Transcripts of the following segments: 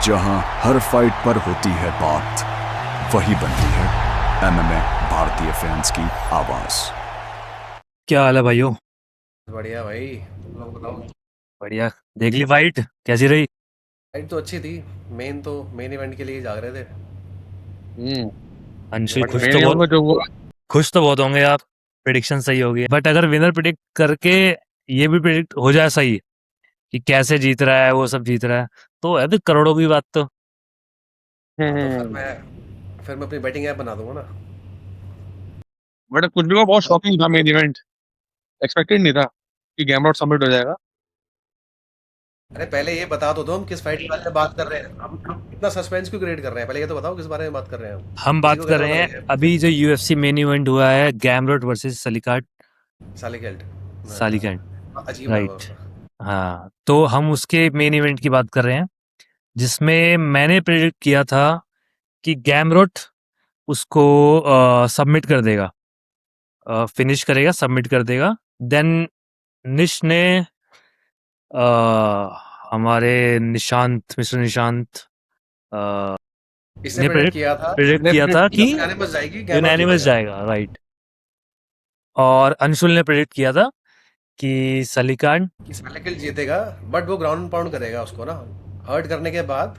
जहां हर फाइट पर होती है बात, वही बनती है एमएमए भारतीय फैंस की आवाज। क्या हाल है भाइयों। बढ़िया भाई। तुम लोग बताओ। बढ़िया। देख ली फाइट कैसी रही। फाइट तो अच्छी थी। मेन इवेंट के लिए ही जाग रहे थे। हम्म। अंशुल बट खुश मेन तो इवेंट में बहुत जो हुआ, खुश तो बहुत होंगे आप। प्रिडिक्शन सही होगी बट अगर विनर प्रिडिक्ट करके ये भी प्रिडिक्ट हो जाए सही कि कैसे जीत रहा है वो सब जीत रहा है तो है तो करोड़ों की बात तो। हाँ तो फिर मैं अपनी बैटिंग ऐप बना दूंगा ना। बट कुछ भी हुआ बहुत शॉकिंग था मेन इवेंट। एक्सपेक्टेड नहीं था कि गेम आउट सबमिट हो जाएगा। अरे पहले ये बता तो दो हम किस फाइट के बारे में बात कर रहे हैं। हम इतना सस्पेंस क्यों क्रिएट कर रहे हैं? पहले ये तो बताओ किस बारे में बात कर रहे हैं हम हम। किसी बात को कर कैसे रहे पता हैं लगेगा? अभी जो यूएफसी मेन इवेंट हुआ है गैमरोट वर्सेस सलीकाट। साले केल्ट। सालिकैंड। अजीब नाम है राइट। उसका। हाँ तो हम उसके मेन इवेंट की बात कर रहे हैं जिसमें मैंने प्रिडिक्ट किया था कि गैमरोट उसको सबमिट कर देगा, फिनिश करेगा, सबमिट कर देगा। देन निश ने हमारे निशांत, मिस्टर निशांत इसने ने प्रेडिक्ट किया था प्रेडिक्ट किया था कि यूनानिमस जाएगी, गैमरॉट यूनानिमस जीतेगा। जाएगा, राइट। और अंशुल ने प्रेडिक्ट किया था कि सलीकान। कि साले केल्ट जीतेगा। बट वो ग्राउंड पाउंड करेगा उसको ना। हर्ट करने के बाद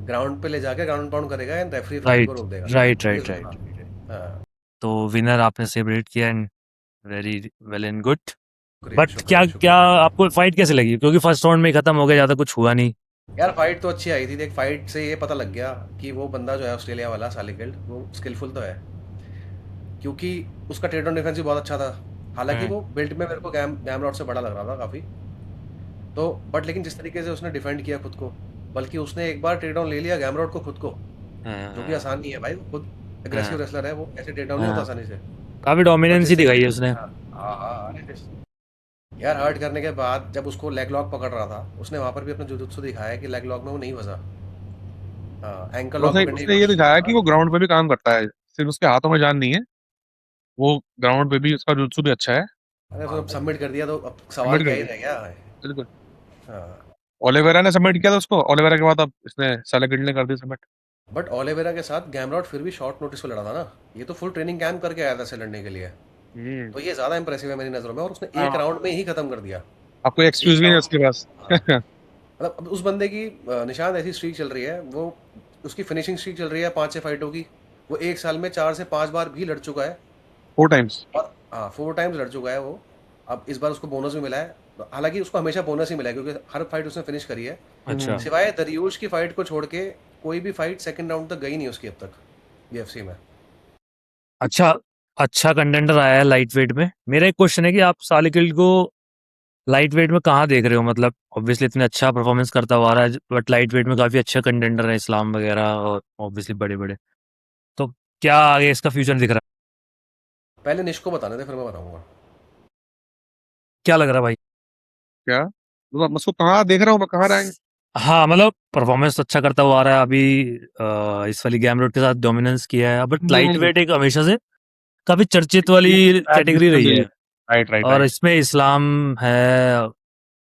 ग्राउंड पे ले जाके ग्राउंड पाउंड करेगा एंड रेफरी फाइट को राइट रोक देगा। राइट ये राइट सुना राइट। था। हाँ। तो विनर आपने से प्रेडिक्ट किया and very well and good. शुक्रिया बट क्या शुक्रिया क्या शुक्रिया। आपको फाइट कैसे लगी, क्योंकि फर्स्ट राउंड में ही खत्म हो गया, ज्यादा कुछ हुआ नहीं। यार फाइट तो अच्छी आई थी। देख फाइट से ये पता लग गया कि वो बंदा जो है ऑस्ट्रेलिया वाला सालिकिल्ड वो स्किलफुल तो है। क्योंकि उसका ट्रेड ऑन डिफेंस भी बहुत अच्छा था। हालांकि हम्म वो बिल्ड में मेरे को गैम रॉड से बड़ा लग रहा था काफ़ी। तो बट लेकिन जिस तरीके से उसने डिफेंड किया खुद को, बल्कि उसने एक बार ट्रेड ऑन ले लिया गैम रॉड को खुद को, जो कि हम्म आसान नहीं है भाई। वो खुद एग्रेसिव हम्म रेसलर है, वो ऐसे ट्रेड डाउन नहीं होता हम्म। आसानी से। काफी बट डोमिनेंस ही जिस दिखाई तरीके है से उसने। हाँ हाँ हाँ, अरे यार हर्ट करने के बाद जब उसको लेग लॉक पकड़ रहा था, उसने वहां पर भी अपना जुजुत्सु दिखाया कि लेग लॉक में वो नहीं फंसा। हाँ, एंकल और लॉक उसने पकड़ने की उसने ये कोशिश कर दिखाया रहा कि था। वो ग्राउंड पे भी काम करता है, सिर्फ उसके हाथों में जान नहीं है। वो ग्राउंड पे भी उसका जुत्सु भी अच्छा है। अरे तो अब सबमिट कर दिया तो अब सवाल सबमिट क्या कर ही दिया, रह गया है। बिल्कुल। हाँ। ओलिवेरा ने सबमिट किया था उसको, ओलिवेरा के बाद अब इसने सालाकिड ने कर दी सबमिट। बट ओलिवेरा के साथ गैमरॉट फिर भी शॉर्ट नोटिस पे लड़ा था ना। ये तो फुल ट्रेनिंग कैंप करके आया था इसे लड़ने के लिए। हम्म। तो ये ज़्यादा इंप्रेसिव है मेरी नज़रों में, और उसने एक हाँ, राउंड में ही ख़त्म कर दिया। अब कोई एक्सक्यूज एक भी नहीं है राउंड। उसके पास। हाँ। मतलब अब उस बंदे की निशान ऐसी स्ट्रीक चल रही है वो। उसकी फिनिशिंग स्ट्रीक चल रही है 5 6 फाइटों की। वो एक साल में 4 से 5 बार भी लड़ चुका है। 4 टाइम्स। और हाँ 4 टाइम्स लड़ चुका है वो। अब इस बार उसको बोनस भी मिला है। हालांकि उसको हमेशा बोनस ही मिला है क्योंकि हर फाइट उसने फिनिश करी है। अच्छा। सिवाय दरियुश की फाइट को छोड़ के कोई भी फाइट सेकंड राउंड तक गई नहीं उसकी अब तक यूएफसी में। अच्छा। अच्छा कंटेंडर आया है लाइट वेट में। मेरा एक क्वेश्चन है कि आप सालिकिल्ड को लाइट वेट में कहाँ देख रहे हो, मतलब ऑब्वियसली इतने अच्छा परफॉर्मेंस करता हुआ आ रहा है बट लाइट वेट में काफी अच्छा कंटेंडर है, इस्लाम वगैरह और ऑब्वियसली बड़े बड़े। तो क्या आगे इसका फ्यूचर दिख रहा है? पहले निश को बताने दे फिर मैं बताऊंगा। क्या लग रहा है भाई? क्या मतलब मैं उसको कहाँ देख रहा हूँ, मैं कहाँ रहा है? हाँ मतलब परफॉर्मेंस अच्छा करता हुआ आ रहा है अभी। इस वाली गेम रोड के साथ डोमिनेंस किया है बट लाइट वेट एक हमेशा से काफी चर्चित वाली कैटेगरी रही है। राइट राइट और राइट। इसमें इस्लाम है,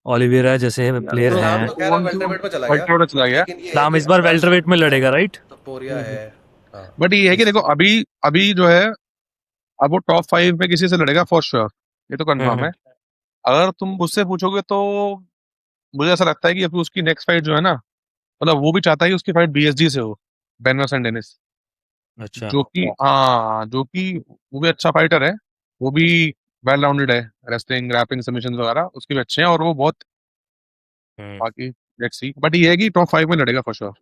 ओलिवेरा जैसे प्लेयर इस्लाम हैं। तो खैर अब वेल्टरवेट में चला गया। वाइट चला गया। लेकिन ये है इस्लाम कि इस बार अगर वेल्टरवेट में लड़ेगा, राइट? तो पोरिया है। हाँ। बट ये है कि इस देखो अभी, अभी जो है, अब वो टॉप 5 में किसी से लड़ेगा फॉर श्योर। ये तो कंफर्म हम्म है। अगर तुम मुझसे पूछोगे तो मुझे ऐसा लगता है कि अभी उसकी नेक्स्ट फाइट जो है ना, मतलब वो भी चाहता है कि उसकी फाइट बीएसजी से हो, बेनवास एंड डेनिस। अच्छा। जो कि हाँ, जो कि वो भी अच्छा फाइटर है। वो भी वेल राउंडेड है, रेसलिंग, रैपिंग, सबमिशन वगैरह उसके भी अच्छे हैं, और वो बहुत, हम्म बाकी लेट्स सी। बट ये है कि टॉप 5 में लड़ेगा फॉर श्योर।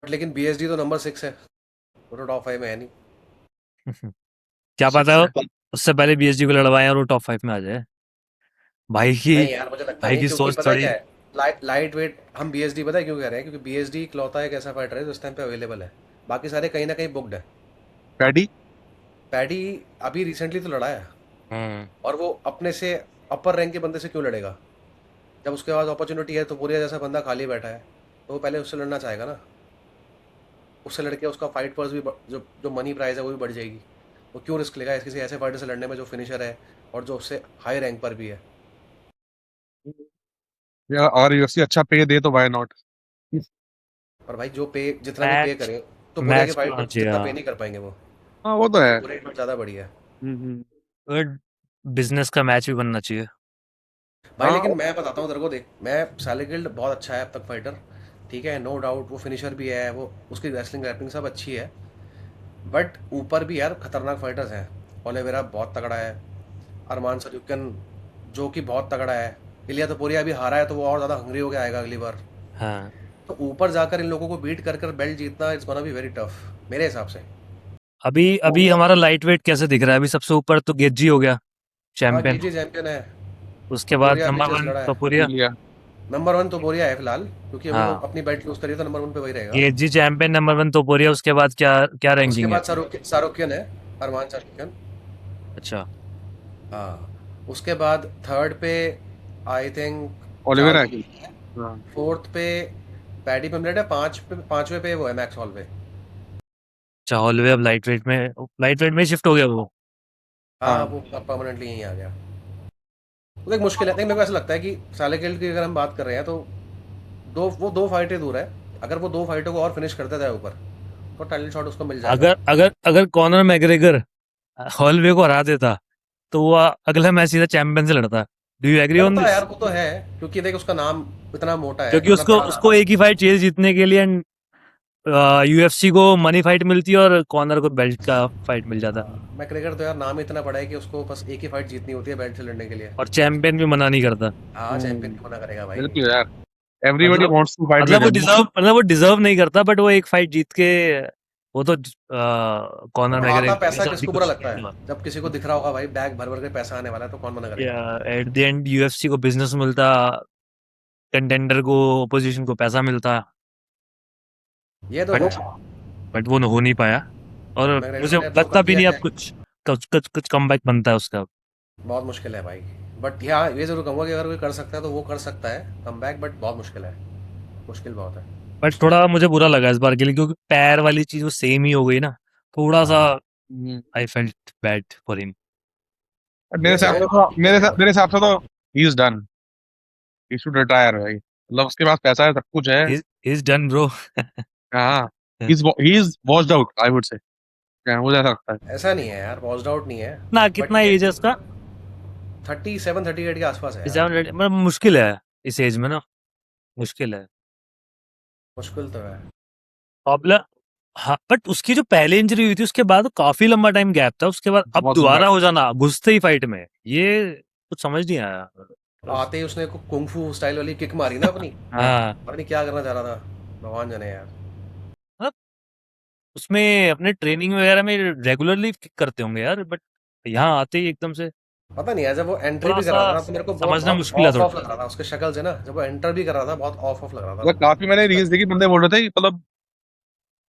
लेकिन बीएसडी तो नंबर 6 है। वो तो टॉप 5 में है नहीं। क्या पता 6 है। उससे पहले बीएसजी को लड़वाएं और वो टॉप 5 में आ जाए। भाई की नहीं यार मुझे लगता भाई नहीं, की क्योंकि सोच पता है थोड़ी। क्या है। लाइट वेट हम बीएसडी पता है क्यों कह रहे हैं? क्योंकि बीएसडी इकलौता एक ऐसा फाइटर है जो इस टाइम पे अवेलेबल है। बाकी सारे कहीं ना कहीं बुकड है। पैडी। पैडी अभी रिसेंटली तो लड़ा है। हम्म और वो अपने से अपर रैंक के बंदे से क्यों लड़ेगा? जब उसके पास अपॉर्चुनिटी है तो पूरे जैसा बंदा खाली बैठा है, तो वो पहले उससे लड़ना चाहेगा ना। उससे लड़के उसका फाइट पर्स भी जो जो मनी प्राइस है वो भी बढ़ जाएगी। वो क्यों रिस्क लेगा किसी ऐसे फाइटर से लड़ने में जो फिनिशर है और जो उससे हाई रैंक पर भी है। या और यूएफसी अच्छा पे दे तो व्हाई नॉट। पर भाई जो पे जितना भी पे मैच करे तो बोरिया की मैच पे होना फाइट चाहिए, जितना हाँ। पे नहीं कर पाएंगे वो। हाँ वो तो है। बोरिया की फाइट ज़्यादा बड़ी है। बट बिजनेस का मैच भी बनना चाहिए। भाई हाँ लेकिन मैं बताता हूँ तेरे को, देख मैं सैलिगिल्ड बहुत अच्छा है अब तक फाइटर, ठीक है, नो डाउट वो फिनिशर भी है, वो उसकी रेसलिंग रैपिंग सब अच्छी है, बट ऊपर भी यार खतरनाक फाइटर्स हैं। ओलिवेरा बहुत तगड़ा है, अरमान सल्यूकन जो कि बहुत तगड़ा है, इलिया तोपुरिया अभी हारा है तो वो और ज़्यादा हंग्री हो के आएगा अगली बार। हाँ, तो ऊपर जाकर इन लोगों को बीट कर कर बेल्ट जीतना it's gonna be very tough मेरे हिसाब से। अभी अभी हमारा लाइट वेट कैसे दिख रहा है? अभी सबसे ऊपर तो गेजी हो गया हाँ चैंपियन। गेजी चैंपियन है। उसके बाद तोपुरिया अभी नंबर जस्ट वन लड़ा है। टोपुरिया। लिया। नंबर वन तोपुरिया है फिलहाल, क्योंकि अभी वो हाँ, अपनी बेल्ट लूज करी तो नंबर वन पे वही रहेगा। Gaethje champion, number one टोपुरिया। उसके बाद क्या क्या उसके रैंकिंग है? बाद शाहरुखियन है, अरमान शाहरुखियन। अच्छा, हाँ उसके बाद थर्ड पे आई थिंक ओलिवेरा है। चार्ली, हाँ फोर्थ पे पैडी पिमलेट है, पांचवे पे वो है मैक्स हॉलवे। अच्छा, हॉलवे अब लाइट वेट में शिफ्ट हो गया वो। हाँ वो परमानेंटली यहीं आ गया। वो देख मुश्किल है, देख मेरे को ऐसा लगता है कि सालेकिल की अगर हम बात कर रहे हैं तो दो फाइटें दूर है। अगर वो दो फाइटों को और फिनिश करते जाए ऊपर तो टाइटल शॉट उसको मिल जाएगा। अगर अगर अगर कॉनर मैग्रेगर हॉलवे को हरा देता तो वो अगला मैच सीधा चैंपियन से लड़ता। डू यू एग्री ऑन करता है दिस? यार, वो तो है, क्योंकि देख उसका नाम इतना मोटा है, क्योंकि मतलब उसको बड़ा नाम उसको है। एक ही फाइट चाहिए जीतने के लिए, एंड यूएफसी को मनी फाइट मिलती है और कॉनर को बेल्ट का फाइट मिल जाता। मैकग्रेगर तो यार नाम ही इतना बड़ा है कि उसको बस एक ही फाइट जीतनी होती है बेल्ट से लड़ने के लिए। और चैंपियन भी मना नहीं करता। हाँ चैंपियन क्यों मना करेगा भाई। बिल्कुल यार। एवरीबॉडी मतलब वांट्स टू फाइट मतलब विद हिम। वो डिजर्व नहीं करता, बट वो एक फाइट जीत के वो तो कॉनर अब मैग्रेगर आता के पैसा साथ भी किसको बुरा कुछ लगता है, जब किसी को दिख रहा होगा भाई बैग भर भर के पैसा आने वाला है तो कौन मना करेगा। एट द एंड यूएफसी को बिजनेस मिलता, कंटेंडर को, ओपोजिशन को पैसा मिलता। ये तो है। बट बट वो हो नहीं पाया, और मैकग्रेगर मुझे ने जो लगता कर भी दिया नहीं अब है कुछ कमबैक बनता है उसका। बहुत मुश्किल है भाई। बट हाँ ये जरूर कहूँगा कि अगर कोई कर सकता है तो वो कर सकता है कम बैक, बट बहुत मुश्किल है, मुश्किल बहुत है। बट थोड़ा मुझे बुरा लगा इस बार के लिए, क्योंकि पैर वाली चीज वो सेम ही हो गई ना, थोड़ा सा। हाँ I felt bad for him. ये तो है। मेरे हिसाब से तो he is done. He should retire भाई, मतलब उसके पास पैसा है, सब कुछ है। He is done bro. हाँ he is washed out I would say. क्या मुझे ऐसा लगता है। ऐसा नहीं है यार, वॉच्ड आउट नहीं है। ना बट कितना ये एज है उसका? 37-38 के आसपास है यार। 7 मतलब मुश्किल है इस एज में ना, मुश्किल है। मुश्किल तो है। प्रॉब्लम। हाँ, बट उसकी जो पहले इंजरी हुई थी उसके बाद काफी लंबा टाइम गैप था, उसके बाद अब बहुत दोबारा लंबा हो जाना घुसते ही फाइट में, ये कुछ समझ नहीं आया। आते ही उसने कुंफू स्टाइल वाली किक मारी ना अपनी, हाँ, पता नहीं क्या करना चाह रहा था, भगवान जाने यार। मतलब उसमें अपने ट्रेनिंग वगैरह में रेगुलरली किक करते होंगे यार, बट यहाँ आते ही एकदम से पता नहीं यार, जब वो एंट्री थोड़ा भी कर सा रहा था ना तो मेरे को बहुत समझना बहुत मुश्किल है ऑफ थोड़ा। ऑफ लग रहा था उसके शक्ल से ना, जब वो एंटर भी कर रहा था बहुत ऑफ ऑफ लग रहा मतलब था काफी मैंने उसका। रील्स देखी, बंदे बोल रहे थे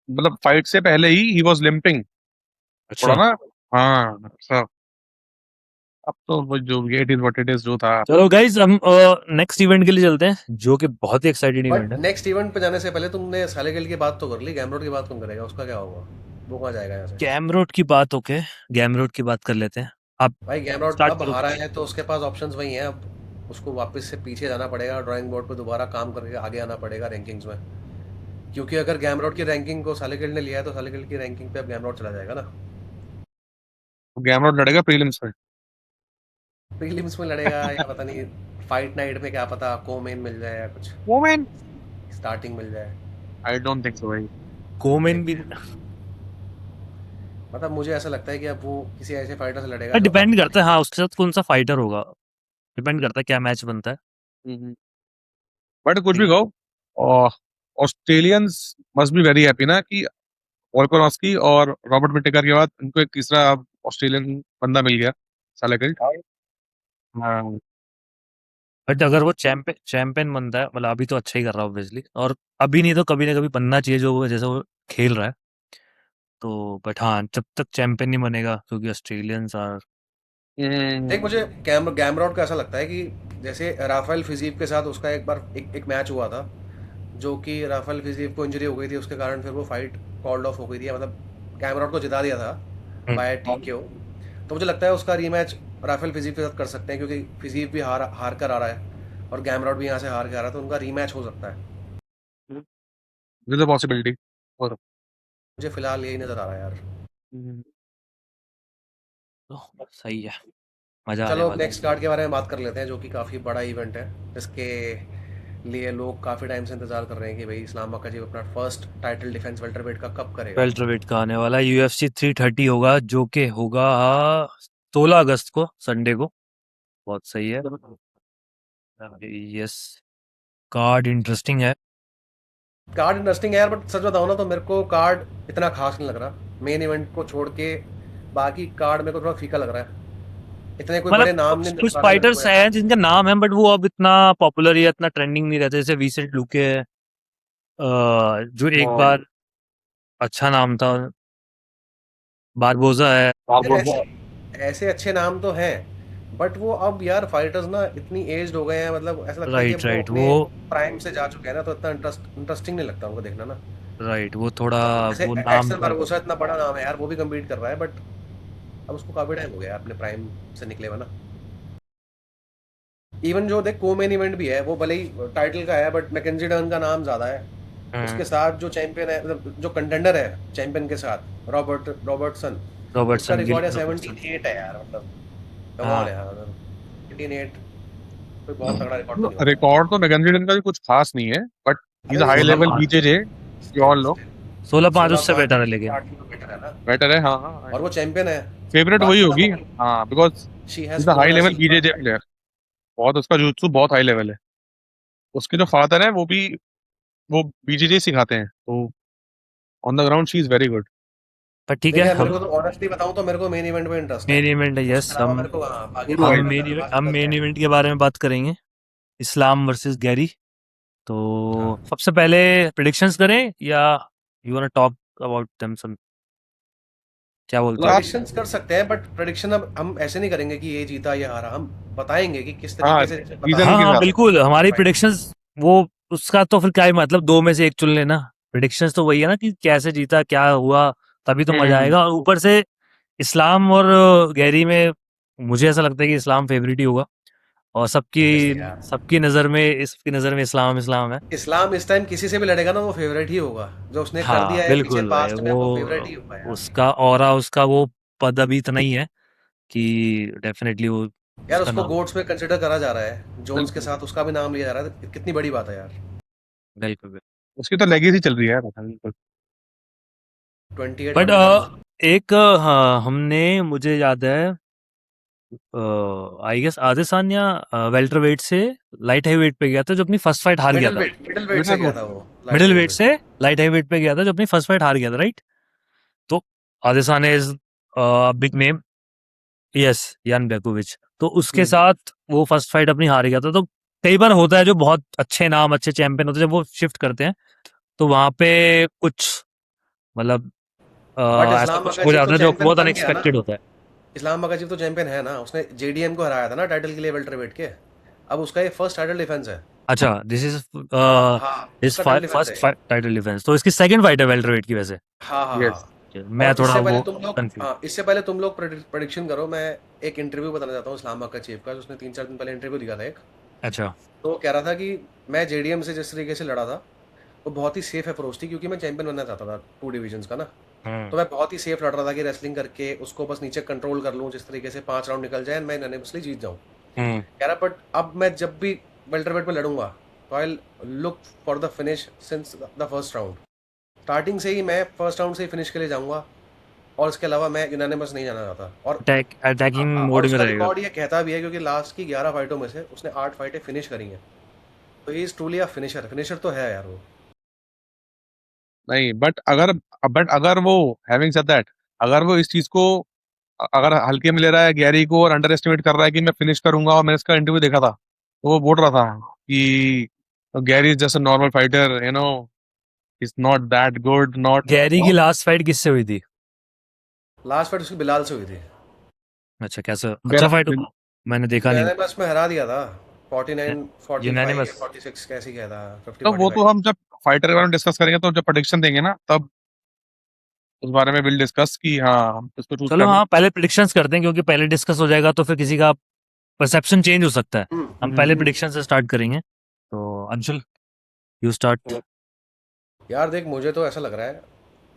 मतलब फाइट से पहले ही वाज लिंपिंग थोड़ा अच्छा, ना। हाँ सब। अब तो वो जो it is what it is जो था। चलो गाइज हम नेक्स्ट इवेंट के लिए चलते हैं, जो कि बहुत ही एक्साइटेड इवेंट बट है। नेक्स्ट इवेंट पे जाने से पहले तुमने सालेगिल की बात तो कर ली, गैमरोड की बात कौन करेगा, उसका क्या होगा, वो कहाँ जाएगा यहाँ से। गैमरोड की बात, ओके, गैमरोड की बात कर लेते हैं। आप भाई गैमरोड स्टार्ट अब करो हारा कुछ। है तो उसके पास ऑप्शंस वही हैं, अब उसको वापस से पीछे जाना पड़ेगा, ड्राइंग बोर्ड पे दोबारा काम करके आगे आना पड़ेगा रैंकिंग्स में, क्योंकि अगर गैमरोड की रैंकिंग को सालेगिल ने लिया है तो सालेगिल की रैंकिंग पे अब गैमरोड चला जाएगा ना। गैमरोड लड़ेगा प्रीलिम्स में। प्रीलिम्स में लड़ेगा या पता नहीं फाइट नाइट में, क्या पता को मेन मिल जाए या कुछ वोमेन स्टार्टिंग मिल जाए। आई डोंट थिंक सो भाई। कोमेन भी मतलब मुझे ऐसा लगता है कि अब वो किसी ऐसे फाइटर से लड़ेगा जो डिपेंड करता है, हाँ, उसके साथ कौन सा फाइटर होगा, डिपेंड करता है क्या मैच बनता है। बट कुछ भी कहो, Australians must be very happy ना कि वोल्कानोस्की और रॉबर्ट विटेकर के बाद इनको एक तीसरा ऑस्ट्रेलियन बंदा मिल गया सालेकिल। हाँ बट अगर वो चैंपियन बनता है, मतलब अभी तो अच्छा ही कर रहा है ऑब्वियसली, और अभी नहीं तो कभी ना कभी बनना चाहिए जो जैसे वो खेल रहा है। तो बट हाँ, जब तक चैंपियन नहीं बनेगा, क्योंकि ऑस्ट्रेलियंस आर देख मुझे गैमरॉड का ऐसा लगता है कि जैसे राफेल फिजीव के साथ उसका एक बार एक मैच हुआ था, जो कि राफेल फिजीव को इंजरी हो गई थी, उसके कारण फिर वो फाइट कॉल्ड ऑफ हो गई थी, मतलब गैमरॉड को जिता दिया था बाय टीकेओ। तो मुझे लगता है उसका रीमैच राफेल फिजीव के साथ कर सकते हैं, क्योंकि फिजीव भी हार कर आ रहा है और गैमरॉड भी यहाँ से हार के आ रहा है, तो उनका रीमैच हो सकता है। There is a possibility. और मुझे फिलहाल यही नजर आ रहा है यार। तो सही है, मजा आने चलो वाला है। नेक्स्ट कार्ड के बारे में बात कर लेते हैं, जो कि काफ़ी बड़ा इवेंट है, जिसके लिए लोग काफ़ी टाइम से इंतजार कर रहे हैं कि भाई इस्लाम मकाजीब अपना फर्स्ट टाइटल डिफेंस वेल्टरवेट का कब करेगा। वेल्टरवेट का आने वाला UFC 330 होगा, जो कि होगा 16 अगस्त को, संडे को। बहुत सही है। यस, कार्ड इंटरेस्टिंग है। कार्ड इंटरेस्टिंग है यार, बट सच बताऊं ना तो मेरे को कार्ड इतना खास नहीं लग रहा। मेन इवेंट को छोड़ के बाकी कार्ड मेरे को थोड़ा फीका लग रहा है। इतने कोई मतलब बड़े नाम कुछ नहीं कुछ नजर आ रहे मेरे को फाइटर्स यार। हैं जिनका नाम है, बट वो अब इतना पॉपुलर या इतना ट्रेंडिंग नहीं रहते, जैसे विंसेंट लुके है, जो एक हाँ, बार अच्छा नाम था। बारबोजा है। यार ऐसे अच्छे नाम तो हैं, बट वो अब यार फाइटर्स ना इतनी एज्ड हो गए हैं, मतलब ऐसा लगता है कि राइट अब वो राइट अपने वो प्राइम से जा चुके हैं ना, तो इतना इंटरेस्टिंग नहीं लगता उनको देखना ना। राइट वो थोड़ा जैसे वो नाम एक्सेल बारबोसा इतना बड़ा नाम है यार, वो भी कम्पीट कर रहा है, बट अब उसको काफी टाइम हो गया यार अपने प्राइम से निकले हुए ना। इवन जो देख को मेन इवेंट भी है, वो भले ही टाइटल का है, बट मैकेंजी डर्न का नाम ज्यादा है। उसके साथ जो चैंपियन है, मतलब जो कंटेंडर है चैंपियन के साथ, रॉबर्टसन, उसका रॉबर्टसन, रिकॉर्ड गिल है रॉबर्टसन। 78 है यार, मतलब कम ऑन हाँ है यार। 78 कोई बहुत तगड़ा रिकॉर्ड तो नहीं होता है। रिकॉर्ड तो मैकेंजी का भी कुछ खास नहीं है, बट ही इज अरे हाई सोलह लेवल 5 बीजेजे, यू ऑल नो। 16-5 16 उससे 5 बेटर है लेकिन। 8 तो बेटर है ना, बेटर है, हाँ हाँ, और वो चैंपियन है। फेवरेट बात वही खत्म होगी। हो गई। हाँ, because she is has a high four level BJJ player. बहुत उसका जुत्सु बहुत हाई लेवल है। उसके जो फादर है वो बीजेजे सिखाते हैं, तो on the ground she is very good. पर ठीक है, देखिए मेरे हम को तो ऑनेस्टली बताऊं तो मेरे को मेन इवेंट में इंटरेस्ट है। मेन इवेंट है। उसके यस, अलावा मेरे को बाकी हम फाइटर्स मेन में इवेंट खास हम इंटरेस्ट मेन है नहीं। इवेंट के बारे में बात करेंगे, इस्लाम वर्सेस गैरी। तो हाँ, सबसे पहले प्रिडिक्शंस करें, या you want to talk about them some? क्या बोलते हो? प्रेडिक्शंस कर सकते हैं, बट प्रेडिक्शन अब हम ऐसे नहीं करेंगे कि ये जीता ये हारा। हम बताएंगे कि किस हाँ, तरीके से बता रीजन हाँ के हाँ साथ। बिल्कुल, हमारी फाइट। प्रिडिक्शंस वो उसका तो फिर क्या ही मतलब, दो में से एक चुन लेना। प्रिडिक्शंस तो वही है ना कि कैसे जीता, क्या हुआ, तभी तो मजा हम्म। आएगा। और ऊपर से इस्लाम और गैरी में मुझे ऐसा लगता है कि इस्लाम फेवरेट ही होगा, और सबकी Obviously यार, सबकी नज़र में इसकी नज़र में इस्लाम इस्लाम है। इस्लाम इस टाइम किसी से भी लड़ेगा ना, वो फेवरेट ही होगा। जो उसने कर हाँ दिया है पीछे बिल्कुल भाई, पास्ट में, वो वो फेवरेट ही होगा यार। उसका ऑरा, उसका वो पद अभी इतना ही है कि डेफिनेटली वो यार उसका उसको नाम। गोट्स में कंसिडर करा जा रहा है, जोन्स के बिल्कुल, साथ उसका भी नाम लिया जा रहा है, कितनी बड़ी बात है यार। बिल्कुल बिल्कुल। उसकी तो लेगेसी चल रही है यार, बिल्कुल। 28 बट विनर्स। एक हाँ, हमने मुझे याद है आई गेस आदेसान या वेल्टर वेट से लाइट हैवी वेट पे गया था, जो अपनी फर्स्ट फाइट हार गया था। मिडिल वेट से बेटर गया था वो, लाइट मिडिल हेवी वेट में। से लाइट हैवी वेट पे गया था, जो अपनी फर्स्ट फाइट हार गया था, राइट? तो आदेसान इज बिग नेम। यस, यान ब्याकोविच। तो उसके साथ वो फर्स्ट फाइट अपनी हार गया था। तो कई बार होता है, जो बहुत अच्छे नाम, अच्छे चैंपियन होते हैं, जब वो शिफ्ट करते हैं, तो वहां पे कुछ मतलब बट ऐसा इस्लाम कुछ हो मकाजीब तो जाता है जो चैंपियन बहुत बन गया ना। अनएक्सपेक्टेड होता है। इस्लाम मकाजीब तो चैंपियन है ना, उसने जेडीएम को हराया था ना टाइटल के लिए वेल्टरवेट के। अब उसका ये फर्स्ट टाइटल डिफेंस है। अच्छा, दिस इज हाँ हाँ, हिज उसका टाइटल डिफेंस है। फर्स्ट टाइटल डिफेंस, तो इसकी सेकंड फाइट है वेल्टरवेट की वजह से। हाँ हाँ यस। हाँ। मैं और थोड़ा इससे पहले वो तुम लोग, कंफ्यूज। हाँ इससे पहले तुम लोग प्रेडिक्शन करो। मैं एक इंटरव्यू बताना चाहता हूँ इस्लाम मकाजीब का, जो उसने 3-4 दिन पहले इंटरव्यू दिया था एक। अच्छा। तो वो कह रहा था कि मैं जेडीएम से जिस तरीके से लड़ा था, वो बहुत ही सेफ अप्रोच थी, क्योंकि मैं चैंपियन बनना चाहता था 2 डिविजन्स का ना। तो मैं बहुत ही सेफ लड़ रहा था कि रेसलिंग करके उसको बस नीचे कंट्रोल कर लूँ, जिस तरीके से 5 राउंड निकल जाए मैं अनएबसली जीत जाऊँ। कह रहा बट अब मैं जब भी वेल्टरवेट में लड़ूंगा, तो I look for the finish since the first round. Starting से ही मैं फर्स्ट राउंड से ही फिनिश के लिए जाऊंगा, और इसके अलावा मैं यूनानिमस नहीं जाना चाहता। अटैकिंग और मोड में उसका रहेगा। रिकॉर्ड ये कहता भी है, क्योंकि लास्ट की 11 फाइटों में से उसने 8 फाइटें फिनिश करी हैं। तो he is truly a finisher. Finisher तो है यार वो। नहीं, बट अगर वो, हैविंग सेड दैट, अगर वो इस चीज को अगर हल्के में ले रहा है गैरी को, और अंडर एस्टिमेट कर रहा है कि मैं फिनिश करूंगा, और मैंने इसका इंटरव्यू देखा था, तो वो बोल रहा था कि Gary is just a normal fighter, is not that good, not. Gary की लास्ट फाइट किससे हुई थी? लास्ट फाइट उसकी बिलाल से हुई थी। अच्छा, कैसा अच्छा फाइट? मैंने देखा नहीं। यूनानिमस में हरा दिया था। 49 45 या यूनानिमस। 46 कैसे किया था, 50 तो वो 45। तो हम जब फाइटर के बारे में डिस्कस करेंगे, तो जब प्रेडिक्शन देंगे ना, तब उस बारे में विल डिस्कस कि हाँ हम इसको चूज चलो कर। हाँ, पहले प्रिडिक्शंस करते हैं, क्योंकि पहले डिस्कस हो जाएगा तो फिर किसी का परसेप्शन चेंज हो सकता है। हम पहले प्रिडिक्शन से स्टार्ट करेंगे। तो अंशुल, यू स्टार्ट। यार देख, मुझे तो ऐसा लग रहा है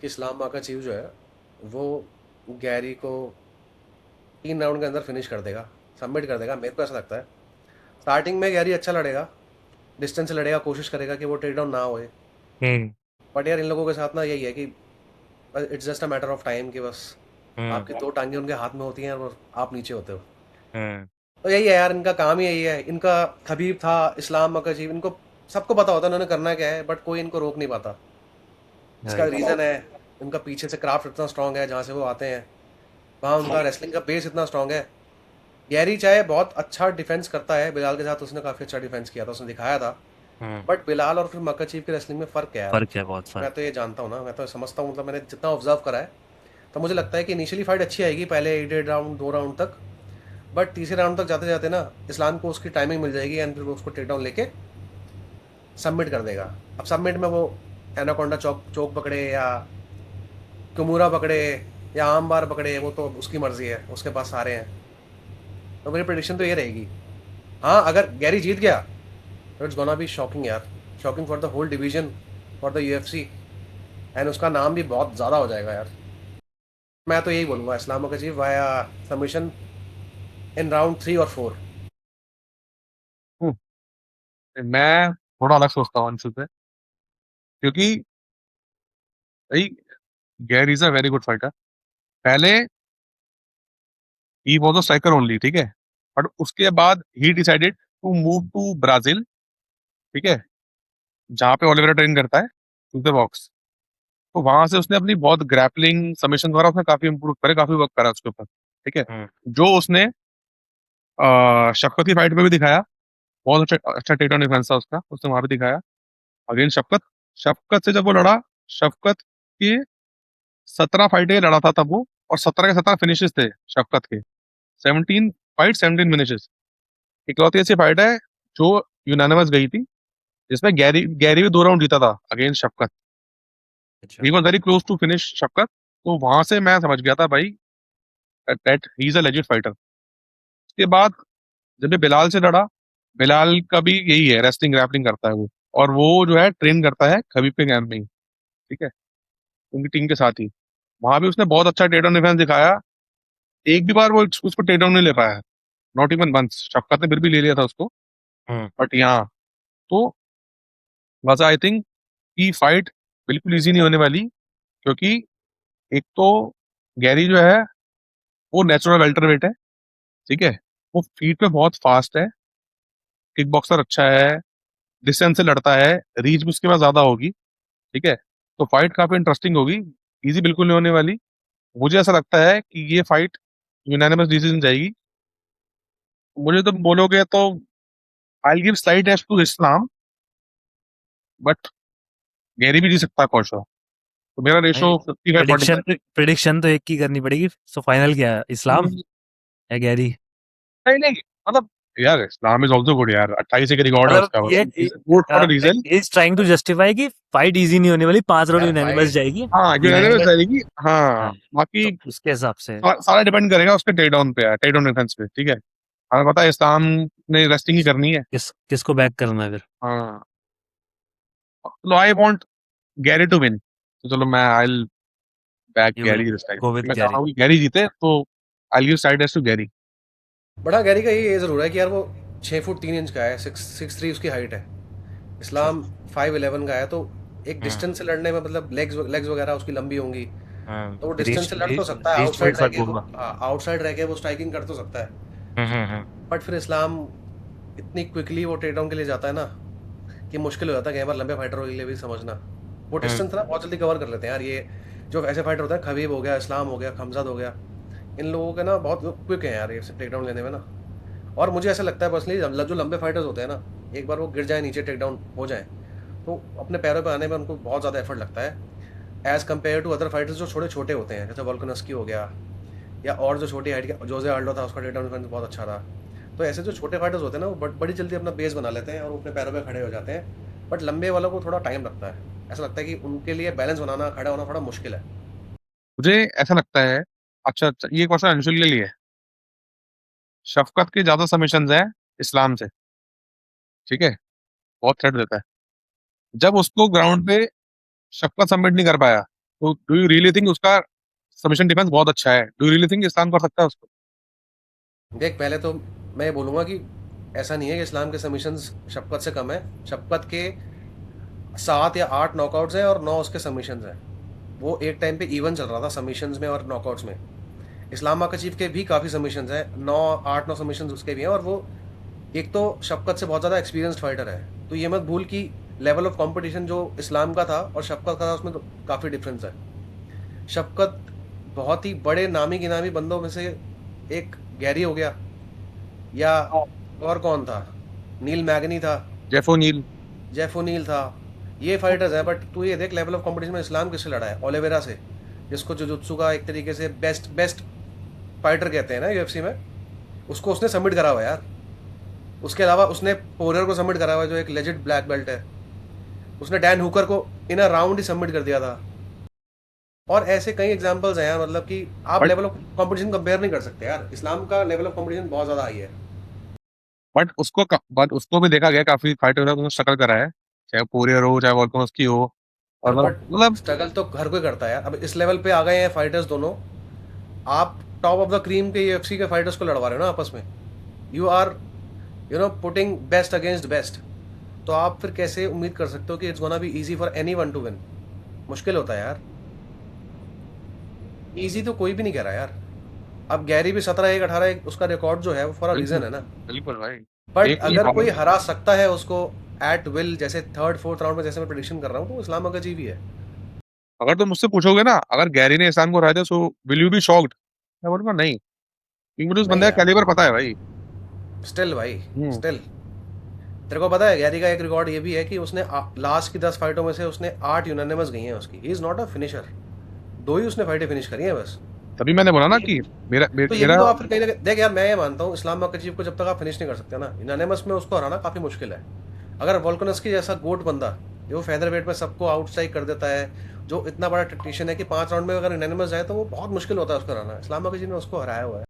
कि इस्लाम माकाचीव जो है वो गैरी को 3 राउंड के अंदर फिनिश कर देगा, सबमिट कर देगा, मेरे को ऐसा लगता है। स्टार्टिंग में गैरी अच्छा लड़ेगा, डिस्टेंस से लड़ेगा, कोशिश करेगा कि वो टेक डाउन ना होए। हम्म बट यार इन लोगों के साथ ना यही है कि it's just a matter of time कि बस हम्म आपकी 2 टांगे उनके हाथ में होती हैं और आप नीचे होते हो। हम्म तो यही है यार, इनका काम ही यही है। इनका खबीब था, इस्लाम मकाजीब, इनको सबको पता होता है उन्होंने करना क्या है, बट कोई इनको रोक नहीं पाता। इसका राइट रीज़न है इनका पीछे से क्राफ्ट इतना स्ट्रांग है, जहाँ से वो आते हैं वहाँ उनका रेसलिंग का बेस इतना स्ट्रांग है। गैरी चाहे बहुत अच्छा डिफेंस करता है, बिलाल के साथ उसने काफ़ी अच्छा डिफेंस किया था, उसने दिखाया था। हम्म बट बिलाल और फिर मकाचीव की रेसलिंग में फ़र्क क्या है यार? फर्क है, बहुत मैं फर्क। तो ये जानता हूँ ना, मैं तो समझता हूँ, मतलब मैंने जितना ऑब्जर्व करा है, तो मुझे लगता है कि इनिशियली फाइट अच्छी आएगी, पहले 1 1.5 राउंड 2 राउंड तक। बट तीसरे राउंड तक जाते जाते ना इस्लाम को उसकी टाइमिंग मिल जाएगी एंड फिर वो उसको टेक डाउन लेके सबमिट कर देगा। अब सबमिट में वो एनाकोंडा चौक चौक पकड़े या कुमुरा पकड़े या आम बार पकड़े, वो तो उसकी मर्जी है, उसके पास सारे हैं। तो मेरी प्रेडिक्शन तो ये रहेगी। हाँ, अगर गैरी जीत गया तो इट्स गोना बी शॉकिंग यार, shocking for the whole division, for the UFC, and उसका नाम भी बहुत ज़्यादा हो जाएगा यार। मैं तो यही बोलूँगा, इस्लाम का chief via submission in round 3 और 4। मैं थोड़ा अलग सोचता हूँ आंसर पे, क्योंकि भाई Gary is a very good fighter. पहले he was a striker only, ठीक है, बट उसके बाद he decided to move to Brazil, ठीक है, जहाँ पे ओलिवेरा ट्रेन करता है, टू द बॉक्स। तो वहां से उसने अपनी बहुत ग्रैपलिंग सबमिशन द्वारा उसने काफी इंप्रूव करे, काफी वर्क करा उसके ऊपर, ठीक है। हम्म जो उसने शफकत की फाइट में भी दिखाया, बहुत अच्छा अच्छा टेक डिफेंस था उसका, उसने वहां भी दिखाया अगेंस्ट शफकत। शफकत से जब वो लड़ा, शफकत के 17 फाइटें लड़ा था तब वो, और 17 के 17 फिनिशेस थे शफकत के। 17 फाइट 17 फिनिशेस। इकलौती ऐसी फाइट है जो यूनानिमस गई थी, जिसमें गैरी गैरी भी 2 राउंड जीता था अगेंस्ट शफकत। अच्छा he was very close to finish शफकत। तो वहां से मैं समझ गया था भाई that he is a legit fighter. उसके बाद जब ये बिलाल से लड़ा, बिलाल का भी यही है, रेस्लिंग ग्रैपलिंग करता है वो, और वो जो है ट्रेन करता है खबीब के कैंप में ही, ठीक है, उनकी टीम के साथ ही। वहां भी उसने बहुत अच्छा टेक डाउन डिफेंस दिखाया। एक भी बार वो उसको टेक डाउन नहीं ले पाया, नॉट इवन वंस। शफकत ने फिर भी ले लिया था उसको, हम्म बट यहाँ तो वजह आई थिंक की फाइट बिल्कुल इजी नहीं होने वाली, क्योंकि एक तो गैरी जो है वो नेचुरल वेल्टरवेट है, ठीक है, वो फीट पे बहुत फास्ट है, किक बॉक्सर अच्छा है, डिस्टेंस से लड़ता है, रीच भी उसके पास ज्यादा होगी, ठीक है। तो फाइट काफी इंटरेस्टिंग होगी, इजी बिल्कुल नहीं होने वाली। मुझे ऐसा लगता है कि ये फाइट यूनानिमस डिसीजन जाएगी। मुझे तो बोलोगे तो I give slight edge to Islam, but Gary भी जी सकता है फॉर श्योर। तो मेरा रेशो 55-45। प्रिडिक्शन तो एक की करनी पड़ेगी। सो फाइनल क्या है, इस्लाम या गैरी? नहीं नहीं, मतलब यार इस्लाम इज ऑल्सो गुड यार, 28 के रिकॉर्ड है मतलब उसका, ये good for a reason. Is trying to justify कि फाइट इजी नहीं होने वाली, 5 राउंड यार यूनानिमस फाइट, जाएगी। हाँ यूनानिमस यूनानिमस। जाएगी, हाँ। हाँ, बाकी तो उसके हिसाब से सारा डिपेंड करेगा उसके टेक डाउन पे, टेक डाउन डिफेंस पे, ठीक है। हमें पता है इस्लाम ने रेस्टिंग ही करनी है। किसको बैक करना है फिर? हाँ, तो I want Gary to win, तो चलो मैं I back you will Gary this time. Go with मैं चाह रहा गैरी। हूँ कि गैरी जीते, तो I give side edge to Gary. बड़ा गैरी का ये ज़रूर है कि यार वो 6 फुट 3 इंच का है, 6'3" उसकी हाइट है। अच्छा। इस्लाम 5'11" का है, तो एक हम्म डिस्टेंस से लड़ने में, मतलब लेग्स वगैरह उसकी लंबी होंगी, तो वो रीच डिस्टेंस से लड़ तो सकता है, रीच आउटसाइड थोड़ा रह सा के वो, होगा। आउटसाइड रह के वो स्ट्राइकिंग कर तो सकता है। हम्म। बट फिर इस्लाम इतनी क्विकली वो टेक डाउन के लिए जाता है ना कि मुश्किल हो जाता है कई बार लंबे फाइटरों के लिए भी समझना। वो हम्म डिस्टेंस ना बहुत जल्दी कवर कर लेते हैं यार ये, जो ऐसे फाइटर होते हैं, खबीब हो गया, इस्लाम हो गया, खमजाद हो गया, इन लोगों के ना बहुत क्विक हैं यार ये टेक डाउन लेने में ना। और मुझे ऐसा लगता है पर्सनली, जो लंबे फाइटर्स होते हैं ना, एक बार वो गिर जाए नीचे, टेक डाउन हो जाए, तो अपने पैरों पे आने में उनको बहुत ज़्यादा एफर्ट लगता है as compare to other fighters जो छोटे छोटे होते हैं, जैसे वोल्कानस्की हो गया, या और जो छोटी हाइट के जोजे आल्डो था, उसका टेक डाउन डिफेंस बहुत अच्छा था। तो ऐसे जो छोटे फाइटर्स होते हैं ना, वो बड़ी जल्दी अपना बेस बना लेते हैं और वो अपने पैरों पे खड़े हो जाते हैं। बट लंबे वालों को थोड़ा टाइम लगता है, ऐसा लगता है कि उनके लिए बैलेंस बनाना, खड़ा होना थोड़ा मुश्किल है। मुझे ऐसा लगता है, अच्छा अच्छा, ये क्वेश्चन अंशुल के लिए है। शफकत के ज्यादा सबमिशंस हैं इस्लाम से, ठीक है, बहुत थ्रेट देता है। जब उसको ग्राउंड पे शफकत सबमिट नहीं कर पाया, तो डू यू रियली थिंक उसका सबमिशन डिफेंस बहुत अच्छा है? डू यू रियली थिंक इस्लाम कर सकता है उसको? देख, पहले तो मैं ये बोलूँगा कि ऐसा नहीं है कि इस्लाम के सबमिशंस शफकत से कम है। शफकत के 7 या 8 नॉकआउट्स हैं और 9 उसके सबमिशंस हैं। वो एक टाइम पे इवन चल रहा था सबमिशंस में और नॉकआउट्स में। इस्लाम मकाचीफ के भी काफ़ी सबमिशंस हैं, 8-9 सबमिशंस उसके भी हैं, और वो एक तो शफकत से बहुत ज़्यादा एक्सपीरियंस्ड फाइटर है। तो ये मत भूल कि लेवल ऑफ कंपटीशन जो इस्लाम का था और शफकत का था, उसमें तो काफ़ी डिफरेंस है। शफकत बहुत ही बड़े नामी गिनामी बंदों में से एक गैरी हो गया, या और कौन था, नील मैगनी था, जेफ ओनील। जेफ ओनील था। ये फाइटर्स हैं, बट तू ये देख लेवल ऑफ कंपटीशन में इस्लाम किससे लड़ा है? ओलिवेरा से, जिसको जुजुत्सु का एक तरीके से बेस्ट फाइटर कहते हैं ना यूएफसी में। उसको उसने सबमिट करा हुआ है यार। उसके अलावा उसने पोरियर को सबमिट करा हुआ है, जो एक लेजेंड ब्लैक बेल्ट है। उसने डैन हुकर को इन अ राउंड ही सबमिट कर दिया था। और ऐसे कई एग्जांपल्स हैं यार, मतलब कि आप but level of competition compare नहीं कर सकते यार। इस्लाम का लेवल ऑफ कंपटीशन बहुत ज़्यादा हाई है। बट उसको भी देखा गया, काफी फाइटर उसने स्ट्रगल करा है, चाहे पोरियर हो चाहे वोल्कानोव्स्की हो। और बट मतलब स्ट्रगल तो हर कोई करता है यार। अब इस लेवल पे आ गए हैं फाइटर्स दोनों, आप टॉप ऑफ द क्रीम के यूएफसी के फाइटर्स को लड़वा रहे हो ना आपस में। You are putting best against best. तो आप फिर कैसे उम्मीद कर सकते हो कि it's gonna be easy for anyone to win? मुश्किल होता है यार। इजी तो कोई भी नहीं कह रहा यार। अब गैरी भी 17-1 18-1 उसका रिकॉर्ड जो है वो फॉर अ रीजन है ना। बिल्कुल भाई। बट एक अगर कोई हरा सकता है उसको एट विल, जैसे 3rd-4th राउंड में, जैसे मैं प्रेडिक्शन कर रहा हूँ, तो इस्लाम अगर जी भी है। अगर तुम मुझसे पूछोगे ना, अगर गैरी ने इस्लाम को हराया था, so will you be shocked? मैं बोलूंगा नहीं, क्योंकि मुझे उस नहीं बंदे का यार, कैलिबर पता है भाई। स्टिल भाई, हम्म। स्टिल तेरे को पता है गैरी का एक रिकॉर्ड ये भी है कि उसने लास्ट की 10 फाइटों में से उसने 8 यूनानिमस गई हैं उसकी। He is not a finisher. 2 ही उसने फाइटें फिनिश करी हैं बस। तभी मैंने बोला ना कि मेरा तो ये भी मेरा तो आप फिर कहीं ना कहीं देख यार, मैं ये मानता हूँ इस्लाम मकाचीफ को जब तक आप फिनिश नहीं कर सकते ना, यूनानिमस में उसको हराना काफ़ी मुश्किल है। अगर वोल्कानोव्स्की जैसा गोट बंदा, जो फेदर वेट में सबको आउटस्ट्राइक कर देता है, जो इतना बड़ा टेक्नीशियन है कि 5 राउंड में अगर यूनानिमस जाए तो वो बहुत मुश्किल होता है उसको हराना। इस्लाम मकाचीफ ने उसको हराया हुआ है।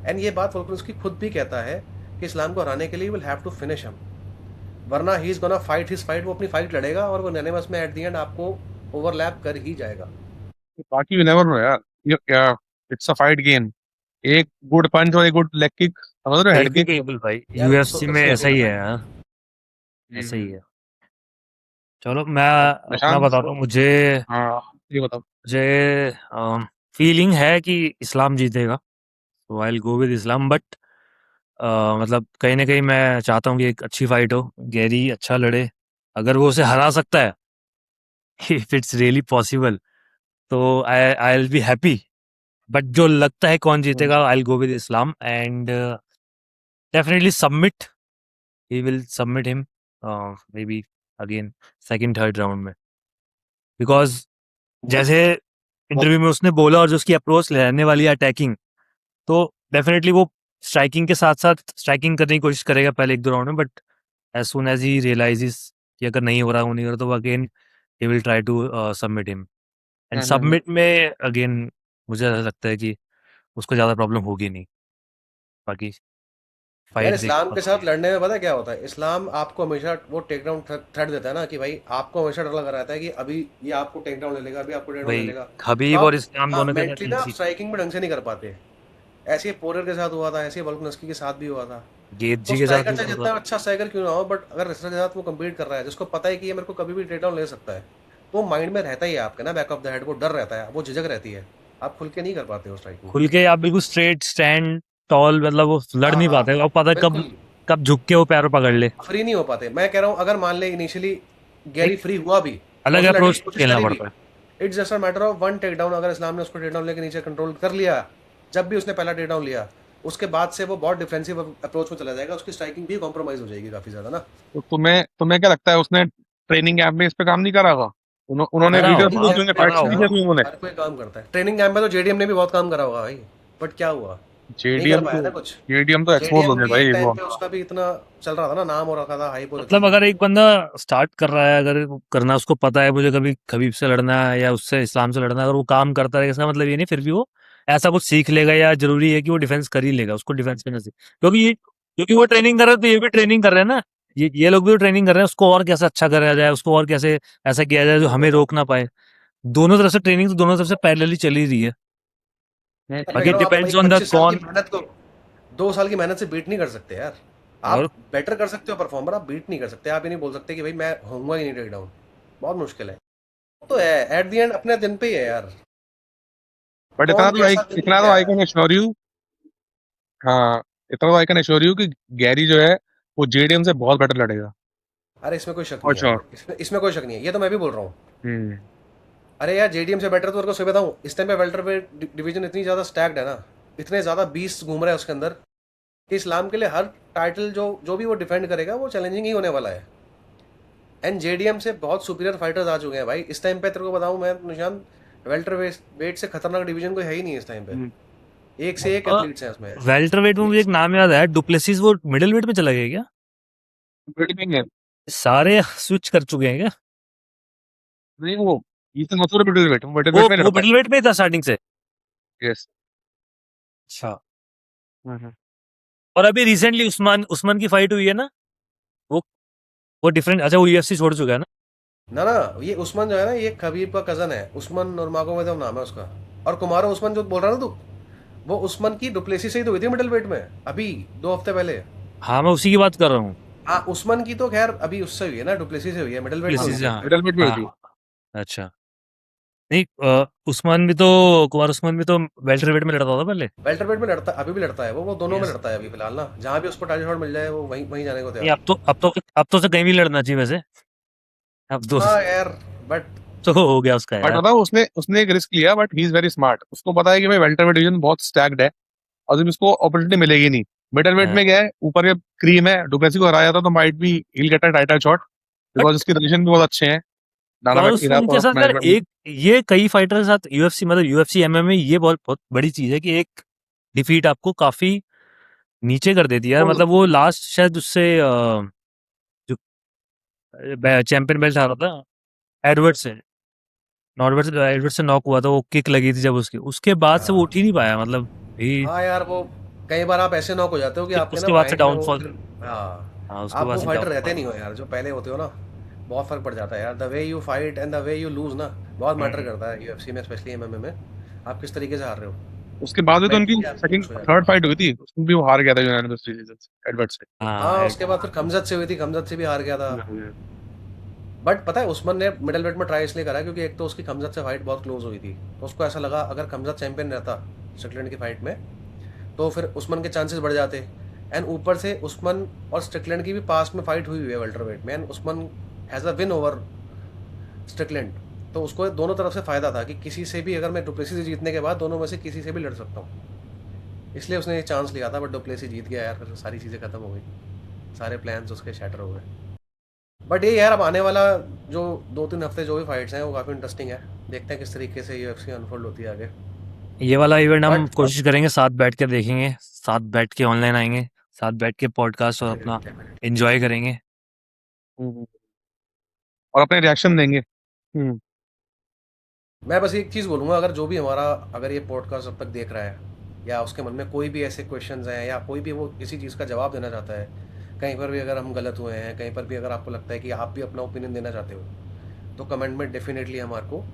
एंड ये बात वोल्कानोव्स्की खुद भी कहता है कि इस्लाम को हराने के लिए will have to finish him, वरना he is gonna fight his fight. वो अपनी फाइट लड़ेगा और वो यूनानिमस में एट द एंड आपको ओवरलैप कर ही जाएगा। बाकी यू नेवर नो यार, ये क्या, इट्स अ फाइट गेम। एक गुड पंच और एक गुड लेग किक, समझ रहे हो, हेड किक। बिल्कुल भाई, यार यूएफसी में ऐसा ही है यार, ऐसा ही हम्म। है। चलो मैं अपना निशान। बताता हूँ। मुझे हाँ, ये बताओ। मुझे फीलिंग है कि इस्लाम जीतेगा, तो I will go with Islam. But मतलब कहीं ना कहीं मैं चाहता हूँ कि एक अच्छी फाइट हो, गैरी अच्छा लड़े। अगर वो उसे हरा सकता है, इफ इट्स रियली पॉसिबल, तो I will be happy. But जो लगता है कौन जीतेगा, I will go with Islam and definitely submit, he will submit him may be again second third round में। बिकॉज जैसे इंटरव्यू में उसने बोला, और जो उसकी अप्रोच रहने वाली है अटैकिंग, तो डेफिनेटली वो स्ट्राइकिंग के साथ साथ स्ट्राइकिंग करने की कोशिश करेगा पहले 1-2 राउंड में। But as soon as he realizes कि अगर नहीं हो रहा, वो नहीं हो रहा, तो वो again he will try to submit him. And submit में अगेन मुझे ऐसा लगता है कि उसको ज़्यादा प्रॉब्लम होगी नहीं। बाकी यार फाइट देख इस्लाम के साथ लड़ने में पता है क्या होता है? इस्लाम आपको हमेशा वो टेक डाउन थ्रेट देता है ना, कि भाई आपको हमेशा डर लगा रहता है कि अभी ये आपको टेक डाउन ले लेगा, अभी आपको टेक डाउन ले भाई, लेगा। तो खबीब और आप, इस्लाम हाँ, दोनों के साथ मेंटली ना आप इजी, स्ट्राइकिंग में ढंग से नहीं कर पाते। ऐसे ही पोरियर के साथ हुआ था, ऐसे ही वोल्कानोव्स्की के साथ भी हुआ था। गेट तो जी के साथ स्ट्राइकर भी चाहे हुआ जितना था। अच्छा स्ट्राइकर क्यों ना हो, बट अगर रेसलर के साथ वो कम्पीट कर रहा है, जिसको पता है कि ये मेरे को कभी भी टेक डाउन ले सकता है, तो माइंड में रहता ही है आपके ना, बैक ऑफ द हेड, वो डर रहता है, वो झिझक रहती है। आप खुल के नहीं कर पाते हो स्ट्राइकिंग। खुल के आप बिल्कुल स्ट्रेट स्टैंड टॉल, मतलब वो लड़ हाँ नहीं हाँ, पाते, और पता है कब बिल्कुल कब झुक के वो पैरों पकड़ ले। फ्री नहीं हो पाते। मैं कह रहा हूँ अगर मान ले इनिशियली गैरी एक फ्री हुआ भी और अलग उसने लड़ने अप्रोच की कोशिश खेलना करी भी, पड़ता है। It's just a matter of one take down. अगर इस्लाम ने उसको टेक डाउन लेके नीचे कंट्रोल कर लिया, जब भी उसने पहला टेक डाउन लिया, उसके बाद से वो बहुत डिफेंसिव अप्रोच में चला जाएगा, उसकी स्ट्राइकिंग भी कॉम्प्रोमाइज हो जाएगी काफी ज्यादा ना। तो तुम्हें क्या लगता है, उसने ट्रेनिंग कैंप में इस पे काम नहीं करा होगा? उन्होंने करा वीडियो होगा, नहीं देखी, करा फाइट्स नहीं होगा। देखी उन्होंने? हर कोई काम करता है ट्रेनिंग कैंप में। तो जेडीएम ने भी बहुत काम करा होगा भाई, बट क्या हुआ? नहीं कर जेडीएम पाया तो ना कुछ। जेडीएम तो एक्सपोज हो जेडीएम गया भी एक भाई टाइम वो। पे उसका भी इतना चल रहा था ना, नाम हो रखा था, हाइप हो रखी मतलब थी। अगर एक बंदा स्टार्ट कर रहा है, अगर वो करना उसको पता है, मुझे कभी खबीब से लड़ना है या उससे इस्लाम से लड़ना है, अगर वो काम करता है, इसका मतलब ये नहीं फिर भी वो ऐसा कुछ सीख लेगा, या जरूरी है कि वो डिफेंस कर ही लेगा। उसको डिफेंस पे ना सीख, क्योंकि वो ट्रेनिंग कर रहे हैं, तो ये भी ट्रेनिंग कर रहे हैं ना। ये लोग भी तो ट्रेनिंग कर रहे हैं, उसको और कैसे अच्छा करा जाए, उसको और कैसे ऐसा किया जाए जो वो हमें तो रोक ना पाए। दोनों तरफ से ट्रेनिंग तो दोनों तरफ से पैरेलली चल ही रही है। मैं कह बाकी रहा हूँ, आप भाई डिपेंड्स ऑन द 25 साल की कौन। मेहनत को 2 साल की मेहनत से बीट नहीं कर सकते यार। और आप बेटर कर सकते हो परफॉर्मर, आप बीट नहीं कर सकते। आप ये नहीं बोल सकते कि भाई मैं होऊंगा ही नहीं टेक डाउन, बहुत मुश्किल है। तो है एट द एंड अपने दिन पे ही है यार। बट कौन कैसा दिन इतना तो क्या आई है। कैन एश्योर यू, हाँ, इतना तो आई कैन एश्योर यू कि गैरी जो है वो जेडीएम से बहुत बेटर लड़ेगा। अरे इसमें कोई शक और नहीं है, श्योर। इसमें कोई शक नहीं है, ये तो मैं भी बोल रहा हूँ। हम्म। अरे यार जेडीएम से बेटर तो तेरे को सही बताऊँ, इस टाइम पे वेल्टरवेट डिवीजन इतनी ज़्यादा स्टैक्ड है ना, इतने ज़्यादा बीस्ट घूम रहे हैं उसके अंदर, कि इस्लाम के लिए हर टाइटल जो जो भी वो डिफेंड करेगा वो चैलेंजिंग ही होने वाला है। एंड जेडीएम से बहुत सुपीरियर फाइटर्स आ चुके हैं भाई इस टाइम पे। तेरे को बताऊं मैं निशान, वेल्टर वेट से खतरनाक डिवीजन कोई है ही नहीं इस टाइम पे। एक से एक एथलीट्स हैं उसमें। वेल्टरवेट में मुझे एक नाम याद है, डुप्लेसिस, वो मिडिल वेट में चला गया क्या? वेटिंग है। सारे स्विच कर चुके हैं क्या? नहीं वो ईथन मथुरा मिडिल वो वेट में वो लड़ता है। मिडिल वेट में ही था स्टार्टिंग से। यस। अच्छा। और अभी रिसेंटली उस्मान उस्मान की फाइट हुई है ना, वो वो डिफरेंट, अच्छा वो यूएफसी छोड़ चुका है ना। ना ना, ये उस्मान जो है ना, ये खबीब का कजन है, उस्मान नुरमागोमेदोव नाम है उसका। और कुमारो उस्मान जो बोल रहा है ना तू, वो उस्मान की डुप्लेसी से ही तो हुई थी मिडिल वेट में, अभी 2 हफ्ते पहले। हाँ मैं उसी की बात कर रहा हूँ। हाँ उस्मान की तो खैर अभी उससे हुई है ना, डुप्लेसी से हुई है, मिडिल वेट में हुई डुप्लेसिस, थी। हाँ। मिडिल वेट में होती है। हाँ। अच्छा। नहीं, उस्मान भी तो, कुमार उस्मान भी तो वेल्टरवेट में लड़ता था पहले। वेल्टरवेट में लड़ता, अभी भी लड़ता है वो दोनों में यस। लड़ता है अभी फिलहाल ना, जहाँ भी उसको टाइटल शॉट मिल जाए वो वहीं वहीं जाने को नहीं, तैयार है। अब तो उसे कहीं भी लड़ना चाहिए वैसे। अब तो हाँ यार, बट तो हो गया उसका बट यार। बताओ उसने उसने एक रिस्क लिया, but he is very smart. उसको पता है कि भाई वेल्टर वेट डिवीजन बहुत स्टैक्ड है और जब इसको अपॉर्चुनिटी मिलेगी नहीं। मिडल वेट हाँ। में क्या है, ऊपर के क्रीम है, डुप्लेसी को हराया था तो might be hill get a title shot, but because उसके रिलेशन भी बहुत अच्छे हैं डाना कुमार इरा उस्मान के और साथ यार मैनेजमेंट। एक, ये कई फाइटर के साथ यूएफसी, मतलब यूएफसी एमएमए, ये बहुत बहुत बड़ी चीज है कि एक डिफीट आपको काफी नीचे कर देती है यार। मतलब वो लास्ट शायद उससे जो चैंपियन बेल्ट हारा था एडवर्ड से, एडवर्ड से नॉक हुआ था, वो किक लगी थी जब उसकी, उसके बाद से वो उठ ही नहीं पाया मतलब भी। हाँ यार वो कई बार आप ऐसे नॉक हो जाते हो कि आपके ना उसके बाद से माइंड में वो डाउनफॉल। फिर, हाँ, हाँ, उसके आप बाद वो से फाइटर डाउन। रहते नहीं हो यार जो पहले होते हो ना। बहुत फर्क पड़ जाता है यार, the way you fight and the way you lose ना, बहुत मैटर करता है यूएफसी में, स्पेशली एमएमए में। आप किस तरीके से हार रहे हो, उसके बाद भी तो उनकी मेंटली आप सेकंड खुश हो जाते थर्ड हो। फाइट हुई थी, उसमें भी वो हार गया था यूनानिमस डिसीजन से एडवर्ड से। हाँ हाँ उसके बाद फिर खमजत से हुई थी, खमजत से भी हार गया था। बट पता है उस्मान ने मिडल वेट में ट्राई इसलिए करा क्योंकि एक तो उसकी खमजत से फाइट बहुत क्लोज हुई थी, तो उसको ऐसा लगा अगर खमजत चैंपियन रहता स्ट्रिकलैंड की फाइट में तो फिर उस्मान के चांसेस बढ़ जाते। एंड ऊपर से उस्मान और स्ट्रिकलैंड की भी पास्ट में फाइट हुई है वेल्टर वेट में, and Usman has a win over Strickland. तो उसको दोनों तरफ से फ़ायदा था कि किसी से भी, अगर मैं डुप्लेसी से जीतने के बाद दोनों में से किसी से भी लड़ सकता हूँ, इसलिए उसने ये चांस लिया था। बट डुप्लेसी जीत गया यार, फिर सारी चीज़ें ख़त्म हो गई, सारे प्लान्स उसके शैटर हो गए। बट ये यार अब आने वाला जो 2-3 हफ्ते जो भी फाइट्स हैं वो काफ़ी इंटरेस्टिंग है, देखते हैं किस तरीके से यूएफसी अनफोल्ड होती है आगे। ये वाला इवेंट हम बट कोशिश करेंगे साथ बैठ के देखेंगे, साथ बैठ के ऑनलाइन आएंगे, साथ बैठ के पॉडकास्ट और अपना एंजॉय करेंगे। और अपने रिएक्शन देंगे। हम्म। मैं बस एक चीज़ बोलूँगा, अगर जो भी हमारा, अगर ये पॉडकास्ट अब तक देख रहा है या उसके मन में कोई भी ऐसे क्वेश्चंस हैं या कोई भी वो किसी चीज़ का जवाब देना चाहता है, कहीं पर भी अगर हम गलत हुए हैं, कहीं पर भी अगर आपको लगता है कि आप भी अपना ओपिनियन देना चाहते हो, तो कमेंट में डेफिनेटली हमारे को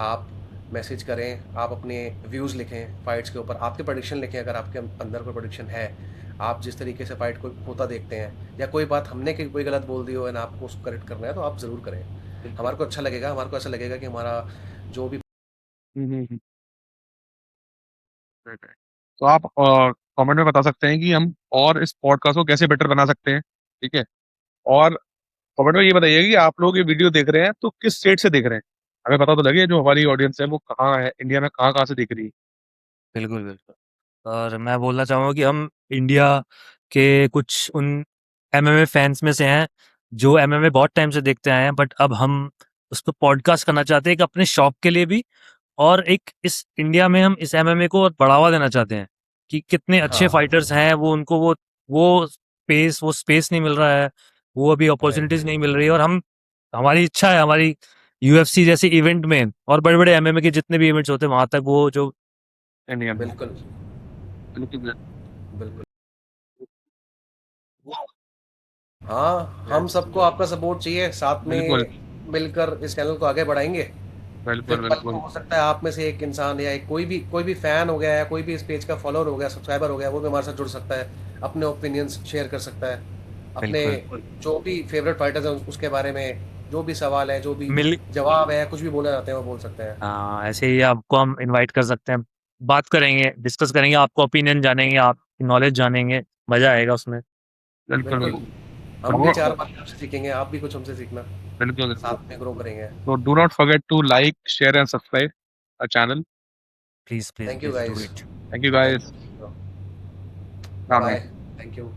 आप मैसेज करें, आप अपने व्यूज़ लिखें फाइट्स के ऊपर, आपके प्रेडिक्शन लिखें अगर आपके अंदर कोई प्रेडिक्शन है, आप जिस तरीके से फाइट को होता देखते हैं, या कोई बात हमने कोई गलत बोल दी हो एंड आपको उसको करेक्ट करना है तो आप ज़रूर करें। हमारे को अच्छा लगेगा, हमारे को ऐसा लगेगा कि हमारा जो भी Right, right. तो आप कमेंट में बता सकते हैं कि हम और इस पॉडकास्ट को कैसे बेटर बना सकते हैं। ठीक है। और कमेंट में ये बताइए कि आप लोग ये वीडियो देख रहे हैं तो किस स्टेट से देख रहे हैं, हमें पता तो लगे जो हमारी ऑडियंस है वो कहाँ है, इंडिया में कहाँ कहाँ से देख रही है। बिल्कुल, बिल्कुल। और मैं बोलना चाहूँगा कि हम इंडिया के कुछ उन एमएमए फैन्स में से हैं, जो एमएमए बहुत टाइम से देखते आए हैं, बट अब हम उस पे पॉडकास्ट करना चाहते हैं, एक अपने शौक के लिए भी, और एक इस इंडिया में हम इस एमएमए को और बढ़ावा देना चाहते हैं कि कितने अच्छे हाँ फाइटर्स हैं, वो उनको वो स्पेस नहीं मिल रहा है, वो अभी राइट, अपॉर्चुनिटीज़ नहीं मिल रही है। और हम, हमारी इच्छा है, हमारी यूएफसी जैसे इवेंट में और बड़े-बड़े एमएमए के जितने भी इवेंट्स होते हैं, वहाँ तक वो जो इंडिया में। बिल्कुल बिल्कुल। बिल्कुल। हाँ, हम सबको आपका सपोर्ट चाहिए, साथ बिल्कुल, में मिलकर इस चैनल को आगे बढ़ाएँगे। बिल्कुल, फिर कल को बिल्कुल। हो सकता है आप में से एक इंसान या एक कोई भी फैन हो गया या कोई भी इस पेज का फॉलोअर हो गया, सब्सक्राइबर हो गया, वो भी हमारे साथ जुड़ सकता है, अपने ओपिनियंस शेयर कर सकता है, अपने बिल्कुल। जो भी फेवरेट फाइटर्स हैं उसके बारे में, जो भी सवाल है, जो भी मिल जवाब है, कुछ भी बोलना चाहते हैं वो बोल सकते हैं। ऐसे ही आपको हम इनवाइट कर सकते हैं। बात करेंगे, डिस्कस करेंगे, आपका ओपिनियन जानेंगे, आपकी नॉलेज जानेंगे, मज़ा आएगा उसमें। बिल्कुल, बिल्कुल, बिल्कुल। हम भी और 4 बातें आपसे सीखेंगे, आप भी कुछ हमसे सीखना, बिल्कुल, बिल्कुल। साथ में ग्रो करेंगे। So do not forget to like, share and subscribe our channel. Please, please, thank you please do guys, it. Thank you thank guys. You, Ram bye-bye, Ram. Thank you.